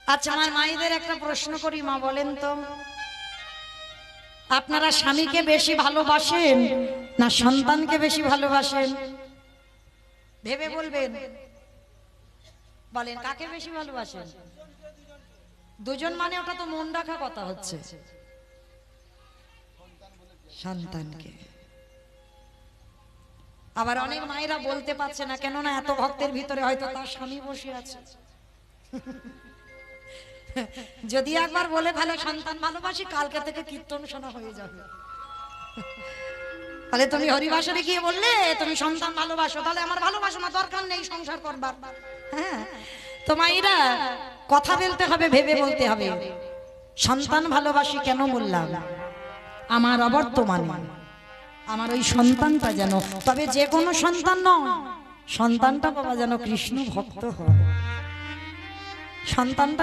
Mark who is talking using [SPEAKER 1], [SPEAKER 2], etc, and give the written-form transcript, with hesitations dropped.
[SPEAKER 1] আচ্ছা, আমার মায়েদের একটা প্রশ্ন করি, মা বলেন তো, আপনারা স্বামীকে বেশি ভালোবাসেন না সন্তানকে বেশি ভালোবাসেন? ভেবে বলবেন। বলেন, কাকে বেশি ভালোবাসেন? দুজন মানে ওটা তো মন রাখা কথা হচ্ছে। সন্তানকে। আবার অনেক মায়েরা বলতে পারছে না, কেননা এত ভক্তের ভিতরে হয়তো তার স্বামী বসে আছে। যদি একবার বলে ফেলে সন্তান ভালোবাসি, কালকে থেকে কীর্তন শোনা হয়ে যাবে। তাহলে তুমি হরিবাসরে গিয়ে বললে তুমি সন্তান ভালোবাসো, তাহলে আমার ভালোবাসো না, দরকার নেই সংসার করবার। হ্যাঁ, তো মায়েরা কথা বলতে হবে, ভেবে বলতে হবে। সন্তান ভালোবাসি কেন বললাম? আমার অবর্তমানে আমার ওই সন্তানটা যেন, তবে যে কোনো সন্তান নয়, সন্তানটা বাবা যেন কৃষ্ণ ভক্ত হয়। সন্তানটা